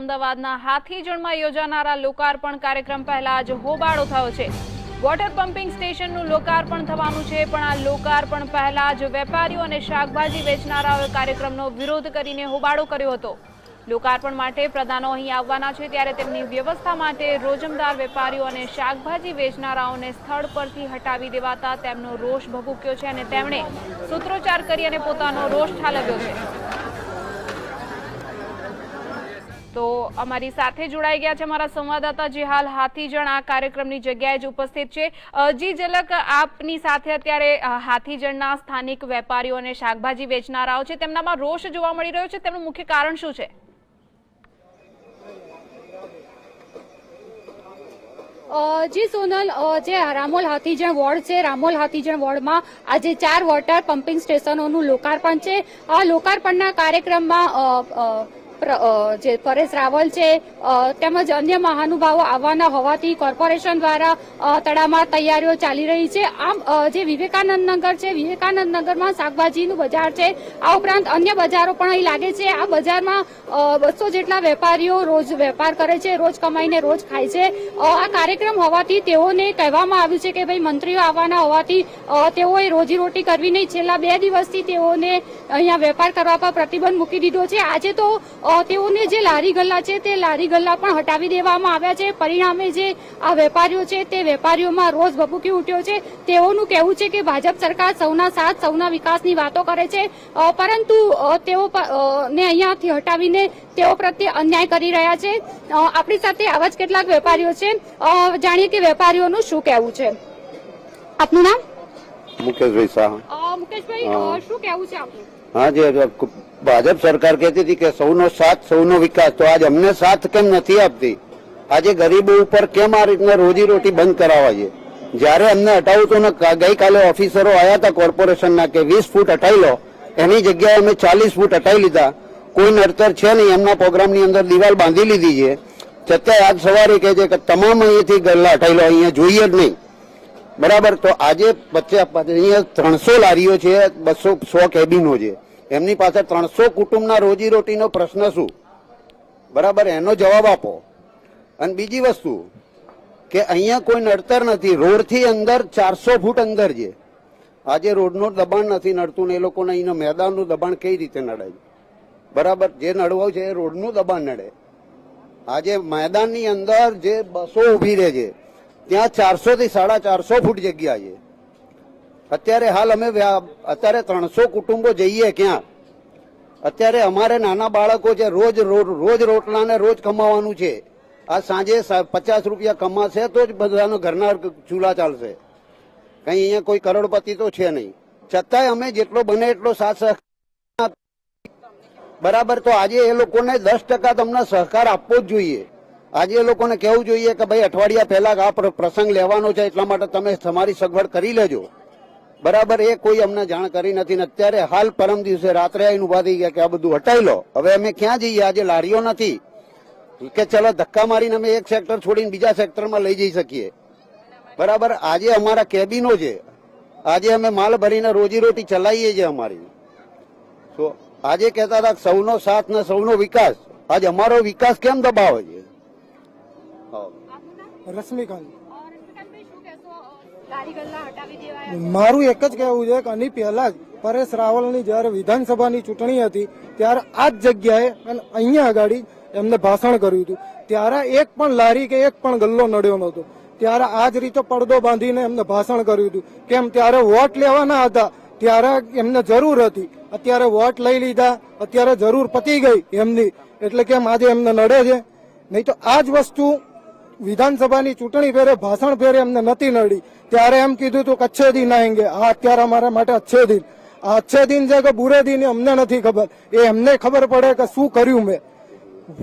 અમદાવાદના હાથીજણમાં યોજાનારા લોકાર્પણ કાર્યક્રમ પહેલા જ હોબાળો થયો છે। વોટર પમ્પિંગ સ્ટેશનનું લોકાર્પણ થવાનું છે, પણ આ લોકાર્પણ પહેલા જ વેપારીઓ અને શાકભાજી વેચનારાઓએ કાર્યક્રમનો વિરોધ કરીને હોબાળો કર્યો હતો। લોકાર્પણ માટે પ્રધાનો અહીં આવવાના છે, ત્યારે તેમની વ્યવસ્થા માટે રોજમદાર વેપારીઓ અને શાકભાજી વેચનારાઓને સ્થળ પરથી હટાવી દેવાતા તેમનો રોષ ભભૂક્યો છે અને તેમણે સૂત્રોચ્ચાર કરી અને પોતાનો રોષ ઠાલવ્યો છે। તો અમારી સાથે જોડાઈ ગયા છે અમારા સંવાદદાતા જે હાલ હાથીજણ આ કાર્યક્રમની જગ્યાએ જ ઉપસ્થિત છે। જી ઝલક, આપની સાથે અત્યારે હાથીજણના સ્થાનિક વેપારીઓ અને શાકભાજી વેચનારાઓ છે, તેમનામાં રોષ જોવા મળી રહ્યો છે, તેમનું મુખ્ય કારણ શું છે? જી સોનલ, જે રામોલ હાથીજણ વોર્ડ છે, રામોલ હાથીજણ વોર્ડમાં આજે 4 વોટર પમ્પિંગ સ્ટેશનોનું લોકાર્પણ છે। આ લોકાર્પણના કાર્યક્રમમાં જે પરેશ રાવલ છે તેમજ અન્ય મહાનુભાવો આવવાના હોવાથી કોર્પોરેશન દ્વારા તડામાર તૈયારીઓ ચાલી રહી છે। આમ જે વિવેકાનંદ નગર છે, વિવેકાનંદ નગરમાં શાકભાજીનું બજાર છે, આ ઉપરાંત અન્ય બજારો પણ અહીં લાગે છે। આ બજારમાં 200 જેટલા વેપારીઓ રોજ વેપાર કરે છે, રોજ કમાઈને રોજ ખાય છે। આ કાર્યક્રમ હોવાથી તેઓને કહેવામાં આવ્યું છે કે ભાઈ મંત્રીઓ આવવાના હોવાથી તેઓએ રોજીરોટી કરવી નહીં। છેલ્લા 2 દિવસથી તેઓને અહીંયા વેપાર કરવા પર પ્રતિબંધ મૂકી દીધો છે। આજે તો તેઓને જે લારી ગલ્લા છે તે લારી ગલ્લા પણ હટાવી દેવામાં આવ્યા છે। પરિણામે જે આ વેપારીઓ છે તે વેપારીઓમાં રોષ ભભૂકી ઉઠ્યો છે। તેઓનું કહેવું છે કે ભાજપ સરકાર સૌના સાથ સૌના વિકાસની વાતો કરે છે, પરંતુ તેઓ ને અહીંયાથી હટાવીને તેઓ પ્રત્યે અન્યાય કરી રહ્યા છે। આપણી સાથે આવા જ કેટલાક વેપારીઓ છે, જાણીએ કે વેપારીઓનું શું કહેવું છે। આપનું નામ? મુકેશભાઈ શાહ। મુકેશભાઈ, શું કહેવું છે આપનું? हाँ जी, भाजप सरकार कहती थी कि सौनो साथ सौनो विकास, तो आज हमने साथ केम नहीं आपती? आज गरीबों ऊपर केम आ रीतना रोजी रोटी बंद करावा है? जયારે અમને હટાવું તો ગઈ કાલે ઓફિસરો આવ્યા હતા કોર્પોરેશનના કે 20 ફૂટ હટાવી લો, એની જગ્યાએ અમે 40 ફૂટ હટાવી લીધા। કોઈ નડતર છે નહીં, એમના પ્રોગ્રામની અંદર દિવાલ બાંધી લીધી છે। છતાંય આજ સવારે કહે છે કે તમામ અહીંયાથી ગલ્લા હટાવી લો, અહીંયા જોઈએ જ નહીં। બરાબર, તો આજે વચ્ચે અહીંયા 300 લારીઓ છે, 200 કેબિનો છે, એમની પાસે 300 કુટુંબના રોજીરોટીનો પ્રશ્ન શું? બરાબર, એનો જવાબ આપો। અને બીજી વસ્તુ કે અહીંયા કોઈ નડતર નથી, રોડથી અંદર 400 ફૂટ અંદર છે। આજે રોડનું દબાણ નથી નડતું ને એ લોકોને અહીંના મેદાનનું દબાણ કઈ રીતે નડે છે? બરાબર, જે નડવું છે એ રોડનું દબાણ નડે। આજે મેદાનની અંદર જે બસો ઉભી રહે છે ત્યાં 400 થી 450 ફૂટ જગ્યા છે। અત્યારે હાલ અમે અત્યારે 300 કુટુંબો જઈએ ક્યાં? અત્યારે અમારે નાના બાળકો છે, રોજ રોટલા ને રોજ કમાવાનું છે। આ સાંજે 50 રૂપિયા કમાશે તો જ બધાનો ઘરના ચૂલા ચાલશે। કઈ અહીંયા કોઈ કરોડપતિ તો છે નહીં, છતાંય અમે જેટલો બને એટલો સાથ સહકાર। બરાબર, તો આજે એ લોકોને 10% તમને સહકાર આપવો જ જોઈએ। આજે એ લોકોને કહેવું જોઈએ કે ભાઈ અઠવાડિયા પહેલા આ પ્રસંગ લેવાનો છે, એટલા માટે તમે તમારી સગવડ કરી લેજો। બરાબર, એ કોઈ અમને જાણ કરી નથી ને અત્યારે હાલ પરમ દિવસે રાત્રે આવીને ઉભા થઈ ગયા કે આ બધું હટાવી લો। હવે અમે ક્યાં જઈએ? આજે લારીઓ નથી કે ચલો ધક્કા મારીને અમે એક સેક્ટર છોડીને બીજા સેક્ટરમાં લઈ જઈ શકીએ। બરાબર, આજે અમારા કેબિનો છે, આજે અમે માલ ભરીને રોજીરોટી ચલાવીએ છીએ અમારી। તો આજે કહેતા હતા સૌનો સાથ ને સૌનો વિકાસ, આજ અમારો વિકાસ કેમ દબાવે છે? રશ્મિકાંત, મારું એક જ કહેવું છે કે આની પહેલા જ પરેશ રાવલની જયારે વિધાનસભાની ચૂંટણી હતી ત્યારે આ જ જગ્યાએ અને અહીંયા આગળ એમને ભાષણ કર્યું હતું, ત્યારે એક પણ લારી કે એક પણ ગલ્લો નડ્યો નહોતો। ત્યારે આ જ રીતે પડદો બાંધીને એમને ભાષણ કર્યું હતું। કેમ? ત્યારે વોટ લેવાના હતા, ત્યારે એમને જરૂર હતી, અત્યારે વોટ લઈ લીધા, અત્યારે જરૂર પતી ગઈ એમની, એટલે કેમ આજે એમને નડે છે? નહીં તો આ જ વસ્તુ વિધાનસભાની ચૂંટણી ફેરે ભાષણ ફેરે એમને નથી નડી, ત્યારે એમ કીધું હતું કે અચ્છે દિન આएंगे। આ અત્યારે અમારા માટે અચ્છે દિન, આ અચ્છે દિન છે કે બુરે દિન અમને નથી ખબર, એ એમને ખબર પડે કે શું કર્યું મેં।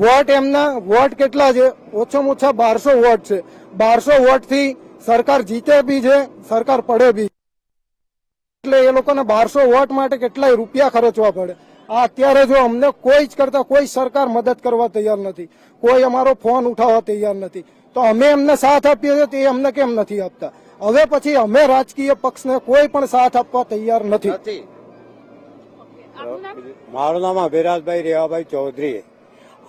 વોટ એમના વોટ કેટલા છે? ઓછામાં ઓછા 1200 વોટ છે। 1200 વોટ થી સરકાર જીતે બી છે, સરકાર પડે બી, એટલે એ લોકોને 1200 વોટ માટે કેટલાય રૂપિયા ખર્ચવા પડે। આ અત્યારે જો અમને કોઈ જ કરતા કોઈ સરકાર મદદ કરવા તૈયાર નથી, કોઈ અમારો ફોન ઉઠાવવા તૈયાર નથી, તો અમે એમને સાથ આપીએ છીએ તો એ અમને કેમ નથી આપતા? હવે પછી અમે રાજકીય પક્ષને કોઈ પણ સાથ આપવા તૈયાર નથી। મારું નામ અભિરાજભાઈ રેવાભાઈ ચૌધરી।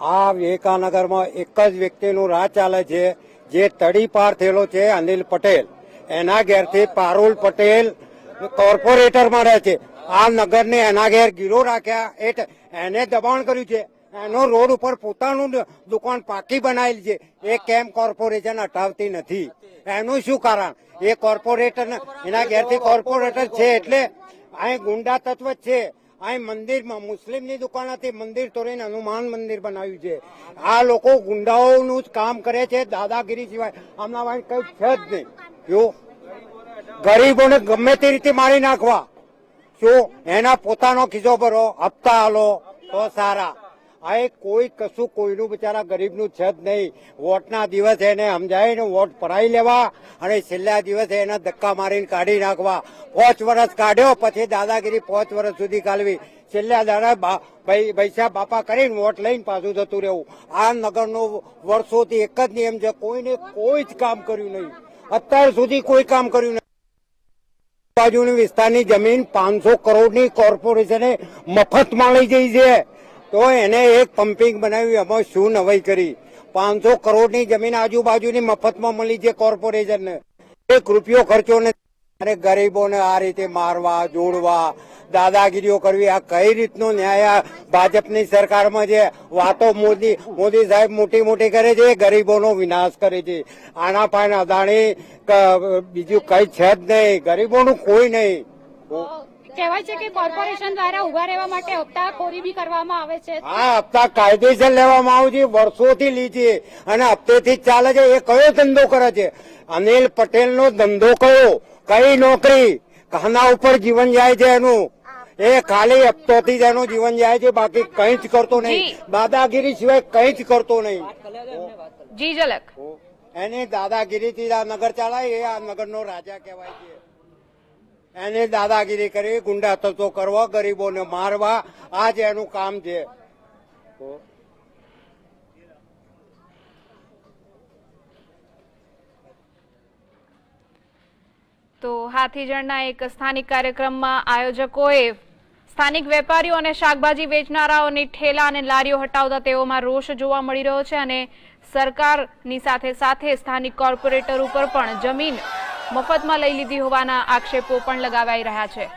આ વિવેકાનગરમાં એક જ વ્યક્તિનું રાજ ચાલે છે, જે તડી પાર થયેલો છે, અનિલ પટેલ. એના ઘેરથી પારુલ પટેલ કોર્પોરેટરમાં રહે છે. આ નગરને એના ઘેર ગીરો રાખ્યા, એને દબાણ કર્યું છે. એનો રોડ ઉપર પોતાનું દુકાન પાકી બનાવેલી છે. એ કેમ કોર્પોરેશન હટાવતી નથી? એનું શું કારણ? એ કોર્પોરેટર એના ઘેરથી કોર્પોરેટર છે એટલે અહીં ગુંડા તત્વ જ છે. અહીં મંદિરમાં મુસ્લિમની દુકાન હતી, મંદિર તોડીને હનુમાન મંદિર બનાવ્યું છે. આ લોકો ગુંડાઓનું જ કામ કરે છે, દાદાગીરી સિવાય આમના કઈ છે જ નહીં. જો ગરીબોને ગમે તે રીતે મારી નાખવા, શું એના પોતાનો ખિસ્સો ભરો, હપ્તા હાલો તો સારા. આ કોઈ કશું કોઈનું બિચારા ગરીબનું છે જ નહીં. વોટના દિવસે એને સમજાવીને વોટ પડાવી લેવા અને છેલ્લા દિવસે એને ધક્કા મારીને કાઢી નાખવા. 5 વર્ષ કાઢ્યો, પછી દાદાગીરી 5 વર્ષ સુધી કાઢવી. છેલ્લા દાડા પૈસા બાપા કરીને વોટ લઈને પાછું જતું રહેવું. આ નગરનો વર્ષોથી એક જ નિયમ છે, કોઈને કોઈ જ કામ કર્યું નહીં. અત્યાર સુધી કોઈ કામ કર્યું નહીં. બાજુની વિસ્તારની જમીન 500 કરોડની કોર્પોરેશને મફતમાં લઈ જઈ છે, તો એને એક પમ્પિંગ બનાવ્યું. એમાં શું નવાઈ કરી? 500 કરોડની જમીન આજુબાજુની મફતમાં મળી છે કોર્પોરેશનને. 1 રૂપિયો ખર્ચો નથી. અને ગરીબોને આ રીતે મારવા, જોડવા, દાદાગીરીઓ કરવી, આ કઈ રીતનો ન્યાય ભાજપની સરકારમાં છે? વાતો મોદી સાહેબ મોટી મોટી કરે છે, ગરીબોનો વિનાશ કરે છે. આના પાન અદાણી બીજું કઈ છે જ નહીં, ગરીબોનું કોઈ નહીં. કહેવાય છે કે કોર્પોરેશન દ્વારા ઉભા રહેવા માટે હપ્તાખોરી બી કરવામાં આવે છે. હા, હપ્તા કાયદેસર લેવામાં આવે છે, વર્ષોથી લીધી અને હપ્તેથી જ ચાલે છે. એ કયો ધંધો કરે છે? અનિલ પટેલનો ધંધો કયો? કઈ નોકરી? ખાના ઉપર જીવન જાય છે એનું. એ ખાલી હપ્તોથી જ એનું જીવન જાય છે, બાકી કઈ જ કરતો નહીં. દાદાગીરી સિવાય કઈ જ કરતો નહીં. જી ઝલક. એની દાદાગીરીથી આ નગર ચાલાય, એ આ નગરનો રાજા કહેવાય છે. એને દાદાગીરી કરી, ગુંડા તત્વો કરવા, ગરીબોને મારવા, આ જ એનું કામ છે. તો હાથીજણના એક સ્થાનિક કાર્યક્રમમાં આયોજકોએ સ્થાનિક વેપારીઓ અને શાકભાજી વેચનારાઓની ઠેલા અને લારીઓ હટાવતા તેઓમાં રોષ જોવા મળી રહ્યો છે અને સરકારની સાથે સાથે સ્થાનિક કોર્પોરેટર ઉપર પણ જમીન મફતમાં લઈ લીધી હોવાના આક્ષેપો પણ લગાવાઈ રહ્યા છે.